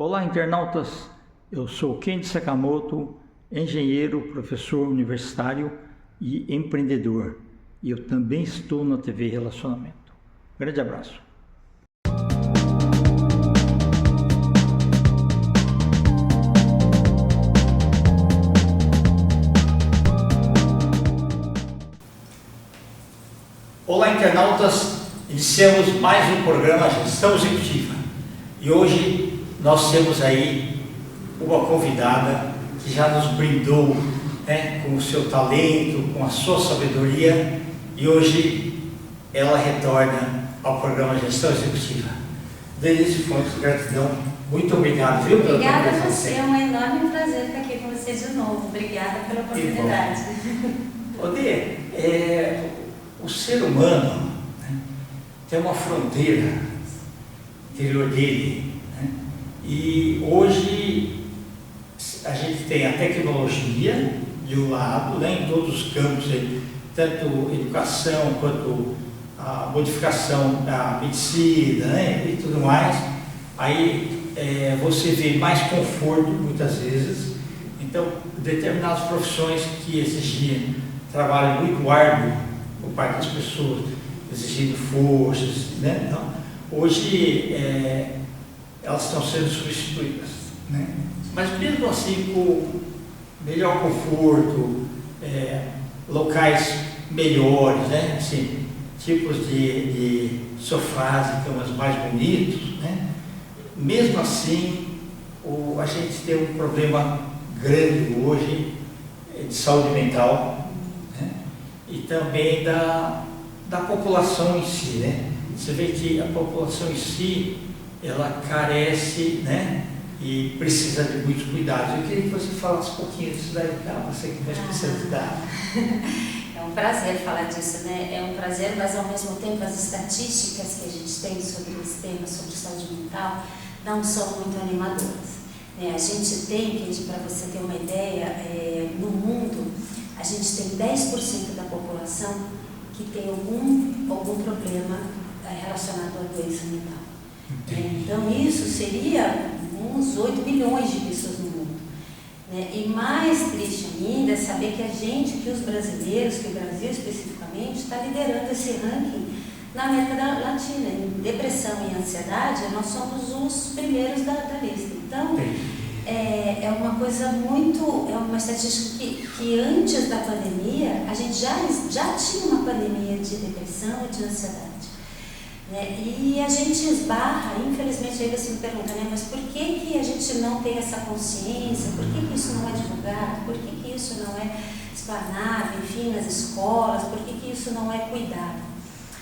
Olá, internautas! Eu sou Kendi Sakamoto, engenheiro, professor universitário e empreendedor. E eu também estou na TV Relacionamento. Grande abraço! Olá, internautas! Iniciamos mais um programa Gestão Executiva. E hoje nós temos aí uma convidada que já nos brindou, com o seu talento, com a sua sabedoria, e hoje ela retorna ao programa Gestão Executiva. Denise Fontes, gratidão, muito obrigado, viu? Obrigada a você, é um enorme prazer estar aqui com você de novo. Obrigada pela oportunidade. Odê, o ser humano tem uma fronteira interior dele, e hoje a gente tem a tecnologia de um lado, em todos os campos, tanto educação quanto a modificação da medicina, e tudo mais. Aí você vê mais conforto muitas vezes. Então, determinadas profissões que exigiam trabalho muito árduo por parte das pessoas, exigindo forças, Então, hoje elas estão sendo substituídas, Mas mesmo assim, com melhor conforto, locais melhores, Assim, tipos de sofás e camas mais bonitos, Mesmo assim, a gente tem um problema grande hoje de saúde mental, e também da população em si, Você vê que a população em si, ela carece, e precisa de muitos cuidados. Eu queria que você falasse um pouquinho disso daí, você que tem especialidade. É um prazer falar disso, É um prazer, mas ao mesmo tempo as estatísticas que a gente tem sobre esse tema, sobre saúde mental, não são muito animadoras. A gente tem, para você ter uma ideia, no mundo, a gente tem 10% da população que tem algum problema relacionado à doença mental. Então, isso seria uns 8 milhões de pessoas no mundo. E mais triste ainda é saber que os brasileiros, que o Brasil especificamente, está liderando esse ranking na América Latina. Em depressão e ansiedade, nós somos os primeiros da lista. Então, é uma coisa é uma estatística que antes da pandemia, a gente já tinha uma pandemia de depressão e de ansiedade. E a gente esbarra, infelizmente, aí você me pergunta, mas por que a gente não tem essa consciência? Por que isso não é divulgado? Por que isso não é explanado, enfim, nas escolas? Por que isso não é cuidado?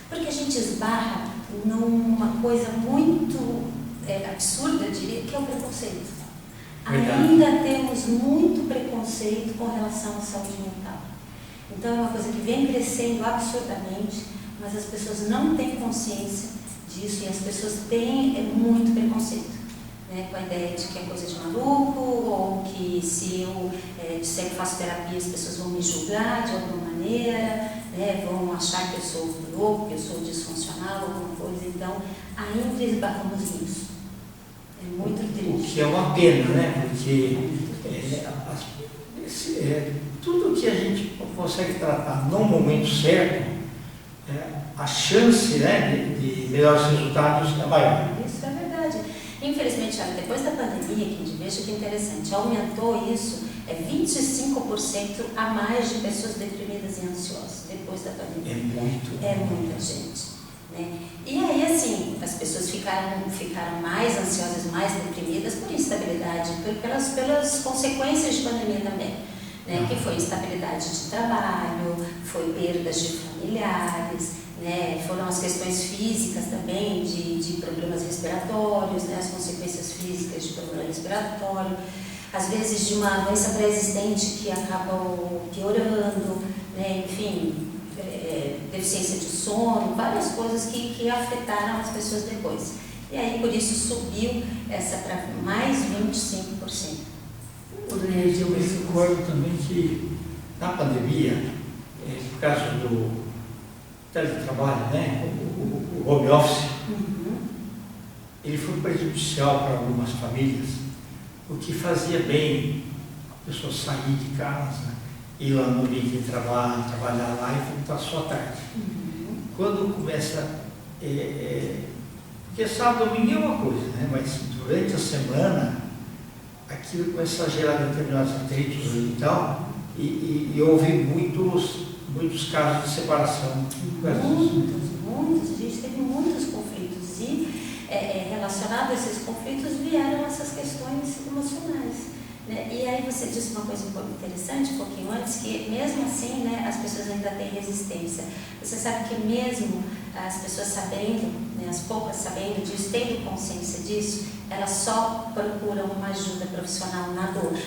Porque a gente esbarra numa coisa muito absurda, eu diria, que é o preconceito. Verdade. Ainda temos muito preconceito com relação à saúde mental. Então, é uma coisa que vem crescendo absurdamente, mas as pessoas não têm consciência disso, e as pessoas têm muito preconceito, com a ideia de que é coisa de maluco, ou que se eu disser que faço terapia, as pessoas vão me julgar de alguma maneira, vão achar que eu sou louco, que eu sou disfuncional, alguma coisa. Então, ainda esbarramos nisso. É muito triste. O que é uma pena, Porque tudo que a gente consegue tratar no momento certo, a chance de melhores resultados é maior. Isso é verdade. Infelizmente, depois da pandemia, veja que interessante, aumentou isso, 25% a mais de pessoas deprimidas e ansiosas depois da pandemia. É muita gente. E aí, assim, as pessoas ficaram mais ansiosas, mais deprimidas por instabilidade, pelas consequências de pandemia também, que foi instabilidade de trabalho, foi perdas de familiares, foram as questões físicas também, de problemas respiratórios, as consequências físicas de problema respiratório, às vezes de uma doença pré-existente que acabam piorando, enfim, deficiência de sono, várias coisas que afetaram as pessoas depois. E aí, por isso, subiu essa para mais 25%. Eu me recordo também que, na pandemia, por causa do teletrabalho, o home office, ele foi prejudicial para algumas famílias, porque fazia bem a pessoa sair de casa, ir lá no ambiente de trabalho, trabalhar lá e voltar só à tarde. Quando começa, porque sábado e domingo é uma coisa, né? Mas durante a semana, aquilo começa a gerar determinados atritos e tal, e houve muitos casos de separação. Muitos, a gente teve muitos conflitos e relacionado a esses conflitos vieram essas questões emocionais. Né? E aí você disse uma coisa um pouco interessante, um pouquinho antes, que mesmo assim, né, as pessoas ainda têm resistência. Você sabe que mesmo as pessoas sabendo, né, as poucas sabendo disso, tendo consciência disso, elas só procuram uma ajuda profissional na dor.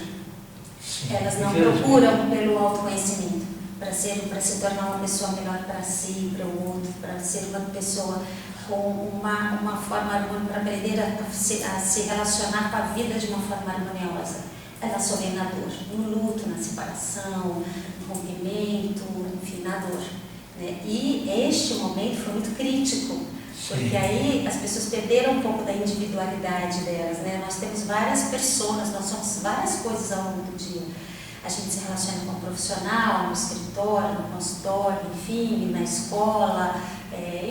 Sim, elas não procuram pelo autoconhecimento, para se tornar uma pessoa melhor para si, para o outro, para ser uma pessoa com uma forma harmônica, para aprender a se relacionar com a vida de uma forma harmoniosa. Elas só vêm na dor, no luto, na separação, no rompimento, enfim, na dor. Né? E este momento foi muito crítico, porque aí as pessoas perderam um pouco da individualidade delas. Né? Nós temos várias pessoas, nós somos várias coisas ao longo do dia. A gente se relaciona com o profissional, no escritório, no consultório, enfim, na escola,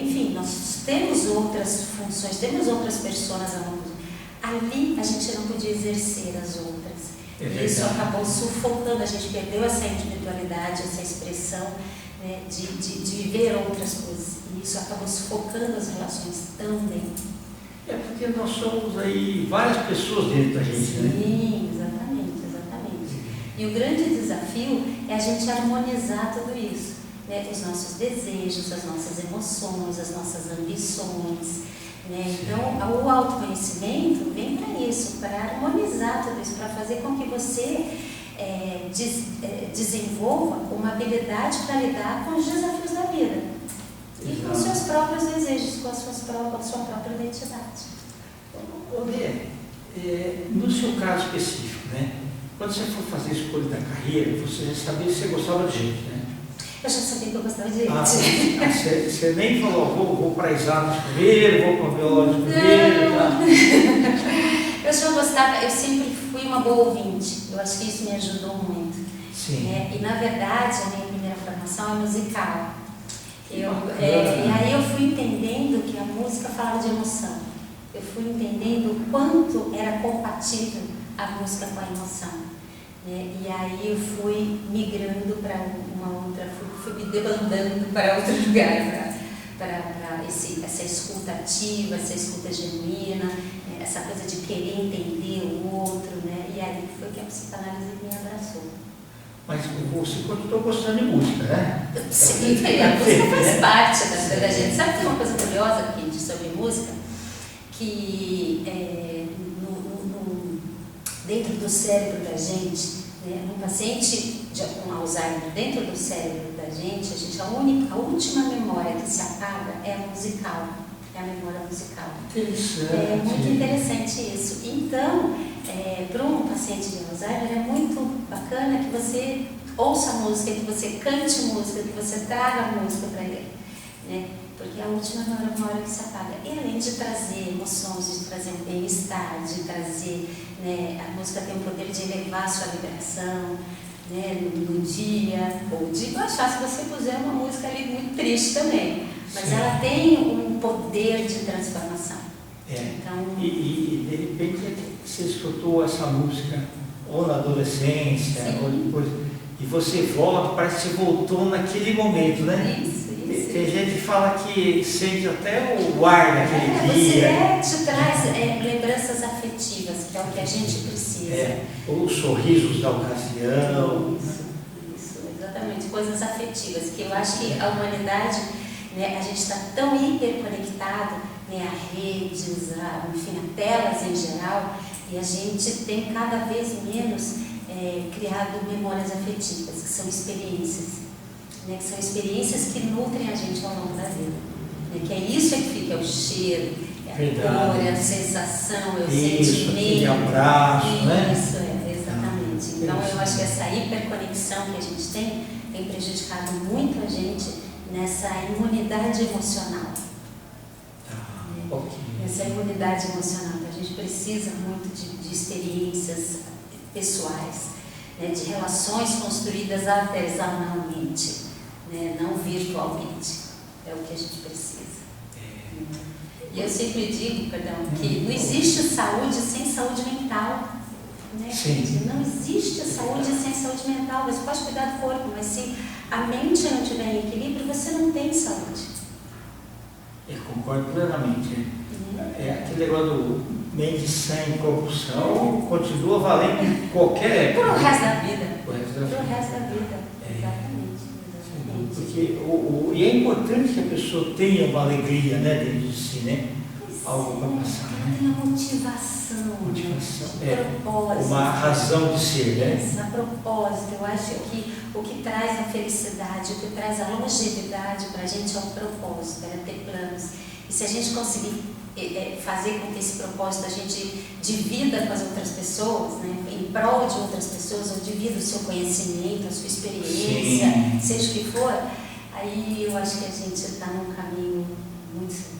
enfim, nós temos outras funções, temos outras pessoas ao longo do dia. Ali a gente não podia exercer as outras. E isso acabou sufocando, a gente perdeu essa individualidade, essa expressão, né, de ver outras coisas. E isso acabou sufocando as relações também. Porque nós somos aí várias pessoas dentro da gente, né? Sim, exatamente. E o grande desafio é a gente harmonizar tudo isso, né? Os nossos desejos, as nossas emoções, as nossas ambições, né? Então, o autoconhecimento vem para isso, para harmonizar tudo isso, para fazer com que você desenvolva uma habilidade para lidar com os desafios da vida. E com os seus próprios desejos, com a sua própria identidade. No seu caso específico, né? Quando você for fazer a escolha da carreira, você já sabia que você gostava de gente, né? Eu já sabia que eu gostava de gente. Você nem falou, vou para exatas primeiro, vou para biologia primeiro. Tá? Eu já gostava, eu sempre fui uma boa ouvinte. Eu acho que isso me ajudou muito. Sim. Né? E na verdade, a minha primeira formação é musical. E aí eu fui entendendo que a música falava de emoção. Eu fui entendendo o quanto era compatível a música com a emoção. Né? E aí eu fui migrando para uma outra, fui me debandando para outro lugar, para essa escuta ativa, essa escuta genuína, né? Essa coisa de querer entender o outro, né? E aí foi que a psicanálise me abraçou. Mas você continuou gostando de música, né? Sim, a música faz parte da vida da gente. Sabe que tem uma coisa curiosa, Kid, sobre música? Que dentro do cérebro da gente, né, um paciente com Alzheimer, dentro do cérebro da gente, a última memória que se apaga é a musical, é a memória musical. É muito interessante isso. Então, para um paciente de Alzheimer é muito bacana que você ouça música, que você cante música, que você traga música para ele, né? Porque é a última memória que se apaga. E além de trazer emoções, de trazer um bem-estar, de trazer, né, a música tem o poder de elevar a sua vibração, né, no dia, ou de baixar se você puser uma música ali muito triste também. Mas sim, ela tem um poder de transformação. Então, e de repente você escutou essa música ou na adolescência, sim, ou depois, e você volta, parece que você voltou naquele momento, né? Isso. Tem gente que fala que sente até o ar daquele dia. Você te traz lembranças afetivas, que é o que a gente precisa. Ou os sorrisos da ocasião. Isso, exatamente, coisas afetivas, que eu acho que a humanidade, né, a gente está tão hiperconectado, né, a redes, enfim, a telas em geral, e a gente tem cada vez menos criado memórias afetivas, que são experiências. Né, que são experiências que nutrem a gente ao longo da vida. Né, que é isso que fica, é o cheiro, é a cor, é a sensação, é o sentimento. É abraço, né? Isso, exatamente. Então, eu acho que essa hiperconexão que a gente tem prejudicado muito a gente nessa imunidade emocional. Okay. essa imunidade emocional. A gente precisa muito de experiências pessoais, né, de relações construídas artesanalmente, né, não virtualmente. É o que a gente precisa. E eu sempre digo, que não existe saúde sem saúde mental. Né? Não existe saúde sem saúde mental. Você pode cuidar do corpo, mas se a mente não estiver em equilíbrio, você não tem saúde. Eu concordo plenamente. Aquele negócio do mente sem corrupção continua valendo em qualquer época. Por o resto da vida. Por o resto da vida. Exatamente. Porque e é importante que a pessoa tenha uma alegria, né, dentro de si, né? Algo para passar. Ela tem a motivação. Propósito. Uma razão de ser, né? A propósito. Eu acho que o que traz a felicidade, o que traz a longevidade para a gente é o propósito, é ter planos. E se a gente conseguir fazer com que esse propósito a gente divida com as outras pessoas, né, em prol de outras pessoas, ou divida o seu conhecimento, a sua experiência, sim, seja o que for, aí eu acho que a gente está num caminho muito certo.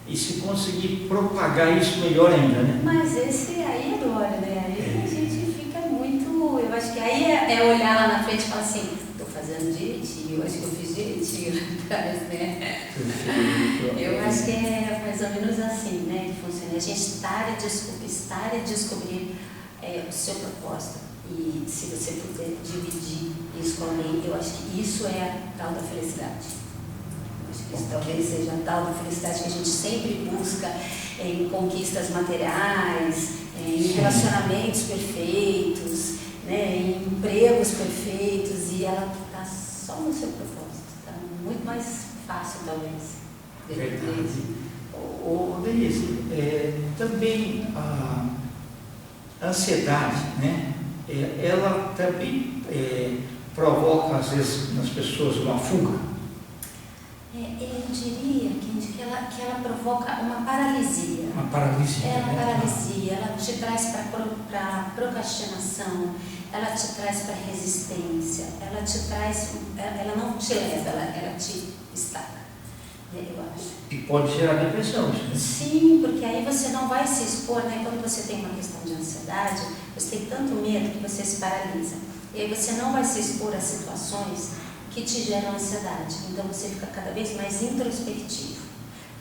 E se conseguir propagar isso, melhor ainda, né? Mas esse aí é glória, né? Aí a gente fica muito... Eu acho que aí é olhar lá na frente e falar assim, estou fazendo direitinho, eu acho que eu fiz direitinho lá atrás, né? Eu acho que é mais ou menos assim, né, que funciona. A gente estar e descobrir o seu propósito. E se você puder dividir isso com alguém, eu acho que isso é a tal da felicidade. Acho que isso talvez seja a tal da felicidade que a gente sempre busca em conquistas materiais, em relacionamentos perfeitos, né, em empregos perfeitos, e ela está só no seu propósito. Está muito mais fácil, talvez. Verdade. Denise, também a ansiedade, né, ela também provoca, às vezes, nas pessoas uma fuga. Eu diria que ela provoca uma paralisia. Uma paralisia. Paralisia, ela te traz para procrastinação, ela te traz para resistência, ela não te leva, ela te estaca, eu acho. E pode gerar depressão, isso, né? Sim, porque aí você não vai se expor, né? Quando você tem uma questão de ansiedade, você tem tanto medo que você se paralisa. E aí você não vai se expor a situações que te geram ansiedade. Então você fica cada vez mais introspectivo,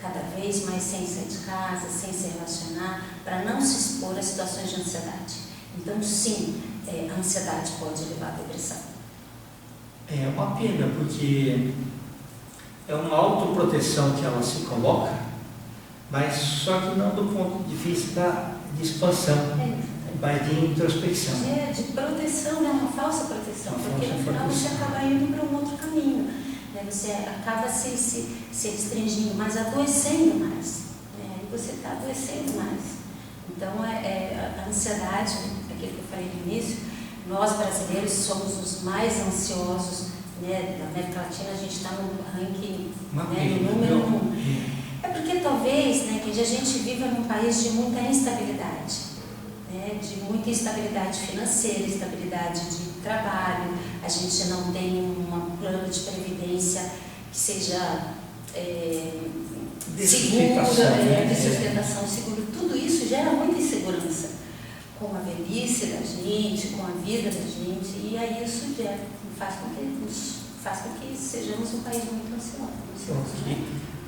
cada vez mais sem sair de casa, sem se relacionar, para não se expor a situações de ansiedade. Então sim, a ansiedade pode levar à depressão. É uma pena, porque é uma autoproteção que ela se coloca, mas só que não do ponto de vista de expansão, mas de introspecção. De proteção, né? Uma falsa proteção, porque no final você acaba indo para um outro caminho, né? Você acaba se restringindo, mas adoecendo mais, né? E você está adoecendo mais. Então, a ansiedade, aquilo que eu falei no início, nós brasileiros somos os mais ansiosos, né? Da América Latina, a gente está no ranking, né? No número 1. É porque talvez, né, que a gente viva num país de muita instabilidade. De muita instabilidade financeira, instabilidade de trabalho, a gente não tem um plano de previdência que seja seguro, de sustentação seguro. Tudo isso gera muita insegurança com a velhice da gente, com a vida da gente, e aí isso faz com que sejamos um país muito ansioso.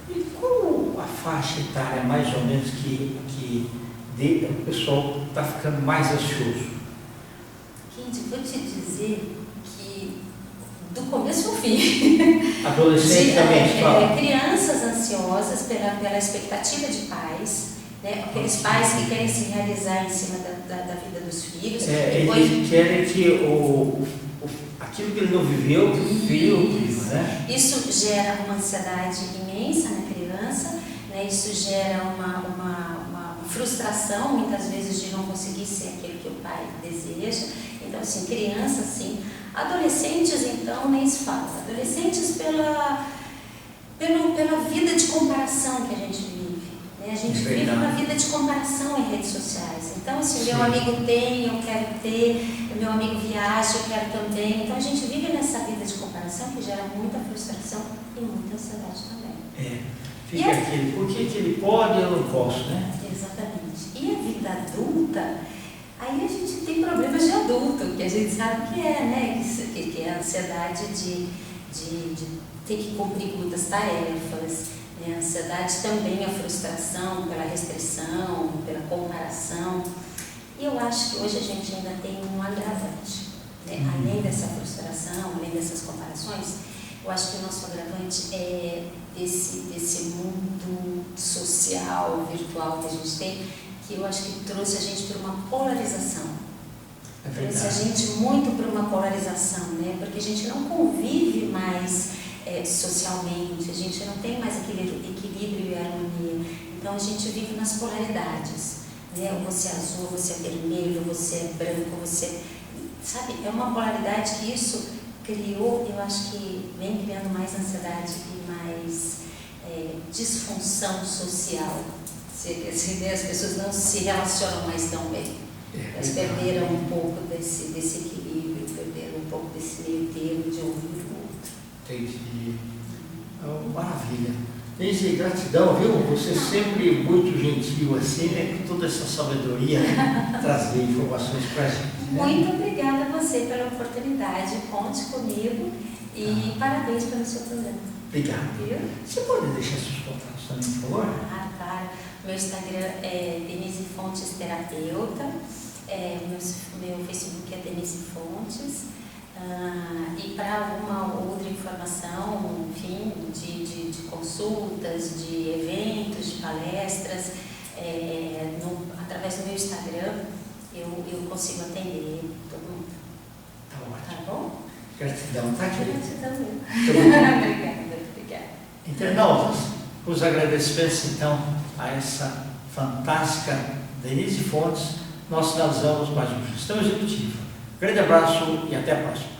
E qual a faixa etária, mais ou menos, que o pessoal está ficando mais ansioso? Kendi, vou te dizer que do começo ao fim. Adolescente também, crianças ansiosas pela expectativa de pais, né? Aqueles pais que querem se realizar em cima da vida dos filhos. Eles querem que aquilo que ele não viveu, que o filho viva, né? Isso gera uma ansiedade imensa na criança, né? Isso gera uma frustração, muitas vezes, de não conseguir ser aquilo que o pai deseja. Então, assim, crianças, sim. Adolescentes, então, nem se fala. Adolescentes pela vida de comparação que a gente vive, né? A gente vive uma vida de comparação em redes sociais. Então, assim, meu amigo tem, eu quero ter, meu amigo viaja, eu quero também. Então, a gente vive nessa vida de comparação que gera muita frustração e muita ansiedade também. Fica aquele, por que ele pode e eu não posso, né? Exatamente. E a vida adulta, aí a gente tem problemas de adulto, que a gente sabe que é, né? Que é a ansiedade de ter que cumprir muitas tarefas, né? A ansiedade também, a frustração pela restrição, pela comparação. E eu acho que hoje a gente ainda tem um agravante, né? Além dessa frustração, além dessas comparações, eu acho que o nosso agravante é desse mundo social, virtual que a gente tem, que eu acho que trouxe a gente para uma polarização. Trouxe a gente muito para uma polarização, né? Porque a gente não convive mais socialmente, a gente não tem mais aquele equilíbrio e harmonia. Então a gente vive nas polaridades, né? Ou você é azul, ou você é vermelho, ou você é branco, você... Sabe, é uma polaridade que isso criou, eu acho que vem criando mais ansiedade e mais disfunção social. As pessoas não se relacionam mais tão bem. Elas perderam um pouco desse equilíbrio, perderam um pouco desse meio termo de ouvir o outro. Entendi. Maravilha. Denise, gratidão, viu? Você sempre muito gentil assim, né? Com toda essa sabedoria, né? Trazer informações para a gente. Né? Muito obrigada a você pela oportunidade. Conte comigo e parabéns pelo seu programa. Obrigado. Viu? Você pode deixar seus contatos também, por favor? Claro. Meu Instagram é Denise Fontes Terapeuta. Meu Facebook é Denise Fontes. E para alguma outra informação, enfim, de consultas, de eventos, de palestras, através do meu Instagram, eu consigo atender todo mundo. Tá ótimo. Tá bom? Gratidão, tá aqui. Gratidão. Obrigada. Obrigada. Internautas, os agradecimentos então a essa fantástica Denise Fontes, nós finalizamos mais um Gestão Executiva. Grande abraço e até a próxima.